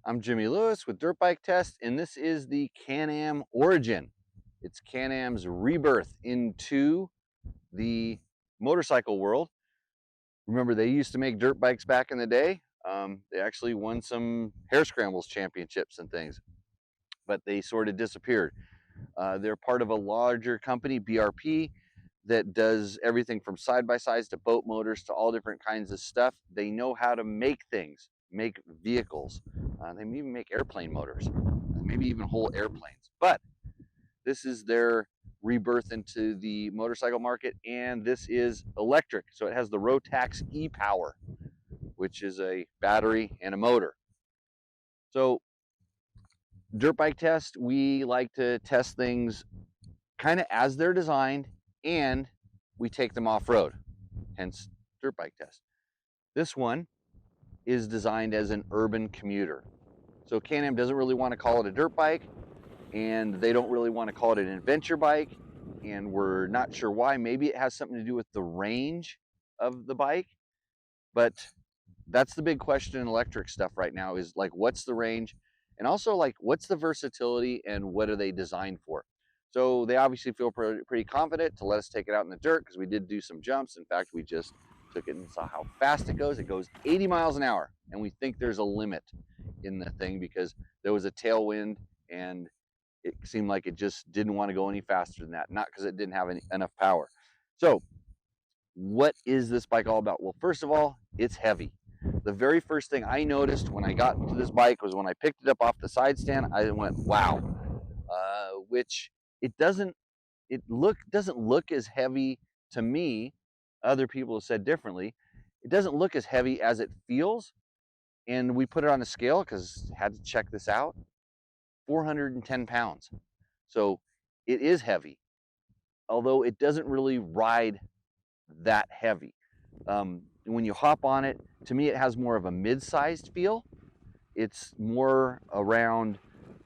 I'm Jimmy Lewis with Dirt Bike Test, and this is the Can-Am Origin. It's Can-Am's rebirth into the motorcycle world. Remember, they used to make dirt bikes back in the day. They actually won some hare scrambles championships and things, but they sort of disappeared. They're part of a larger company, BRP, that does everything from side-by-sides to boat motors to all different kinds of stuff. They know how to make things, make vehicles. They even make airplane motors, maybe even whole airplanes. But this is their rebirth into the motorcycle market, and this is electric. So it has the Rotax e-Power, which is a battery and a motor. So Dirt Bike Test, we like to test things kind of as they're designed, and we take them off-road, hence Dirt Bike Test. This one is designed as an urban commuter. So Can-Am doesn't really want to call it a dirt bike, and they don't really want to call it an adventure bike, and we're not sure why. Maybe it has something to do with the range of the bike, but that's the big question in electric stuff right now is like, what's the range? And also like, what's the versatility and what are they designed for? So they obviously feel pretty confident to let us take it out in the dirt because we did do some jumps. In fact, we just took it and saw how fast it goes. It goes 80 miles an hour, and we think there's a limit in the thing because there was a tailwind and it seemed like it just didn't want to go any faster than that, not because it didn't have enough power. So what is this bike all about? Well, first of all, it's heavy. The very first thing I noticed when I got into this bike was when I picked it up off the side stand, I went, wow, which it doesn't look as heavy to me. Other people have said differently. It doesn't look as heavy as it feels. And we put it on a scale because I had to check this out. 410 pounds. So it is heavy, although it doesn't really ride that heavy. When you hop on it, to me, it has more of a mid-sized feel. It's more around,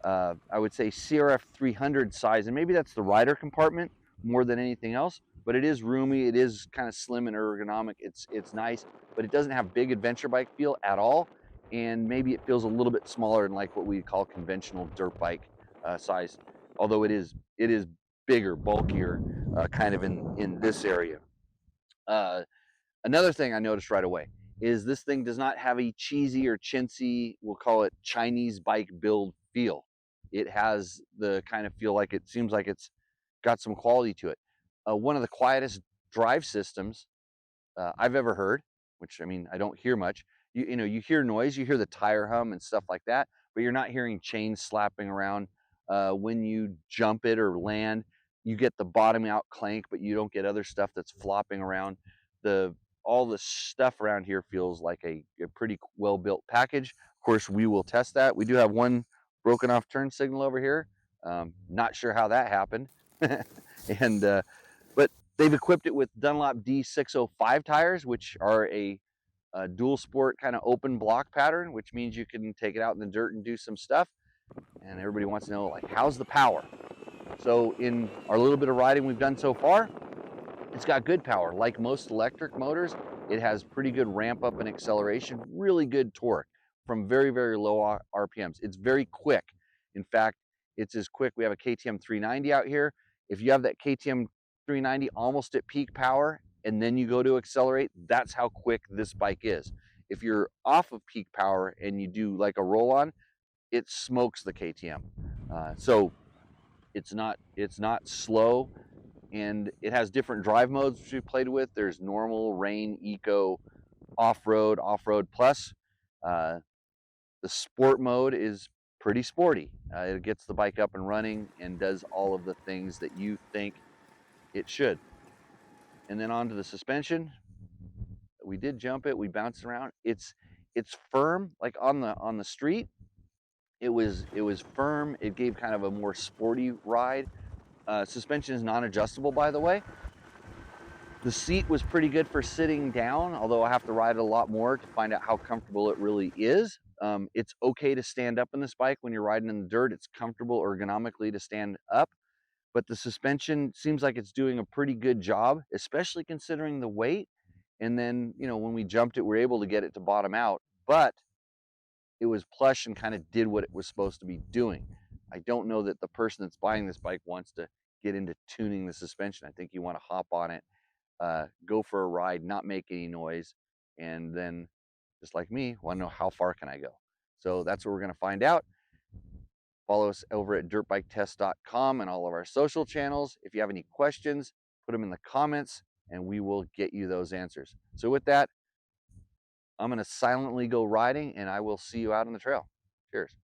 I would say, CRF 300 size, and maybe that's the rider compartment more than anything else, but it is roomy. It is kind of slim and ergonomic. It's nice, but it doesn't have big adventure bike feel at all, and maybe it feels a little bit smaller than like what we call conventional dirt bike size, although it is bigger, bulkier, kind of in this area. Another thing I noticed right away is this thing does not have a cheesy or chintzy, we'll call it Chinese bike build feel. It has the kind of feel like it seems like it's got some quality to it. One of the quietest drive systems I've ever heard, which I mean, I don't hear much. You know, you hear noise, you hear the tire hum and stuff like that, but you're not hearing chains slapping around. When you jump it or land, you get the bottom out clank, but you don't get other stuff that's flopping around. All the stuff around here feels like a pretty well-built package. Of course, we will test that. We do have one broken off turn signal over here. Not sure how that happened. and But they've equipped it with Dunlop D605 tires, which are a dual sport kind of open block pattern, which means you can take it out in the dirt and do some stuff. And everybody wants to know, like, how's the power? So in our little bit of riding we've done so far, it's got good power. Like most electric motors, it has pretty good ramp up and acceleration, really good torque from very, very low RPMs. It's very quick. In fact, it's as quick. We have a KTM 390 out here. If you have that KTM 390 almost at peak power and then you go to accelerate, that's how quick this bike is. If you're off of peak power and you do like a roll on, it smokes the KTM. So it's not slow, and it has different drive modes which we played with. There's normal, rain, eco, off-road, off-road plus. The sport mode is pretty sporty. It gets the bike up and running and does all of the things that you think it should. And then onto the suspension. We did jump it, we bounced around. It's firm, like on the street. It was firm. It gave kind of a more sporty ride. Suspension is non-adjustable, by the way. The seat was pretty good for sitting down, although I have to ride it a lot more to find out how comfortable it really is. It's okay to stand up in this bike when you're riding in the dirt. It's comfortable ergonomically to stand up, but the suspension seems like it's doing a pretty good job, especially considering the weight. And then, you know, when we jumped it, we were able to get it to bottom out, but it was plush and kind of did what it was supposed to be doing. I don't know that the person that's buying this bike wants to get into tuning the suspension. I think you want to hop on it, go for a ride, not make any noise, and then, just like me, want to know how far can I go. So that's what we're going to find out. Follow us over at dirtbiketest.com and all of our social channels. If you have any questions, put them in the comments and we will get you those answers. So with that, I'm going to silently go riding and I will see you out on the trail. Cheers.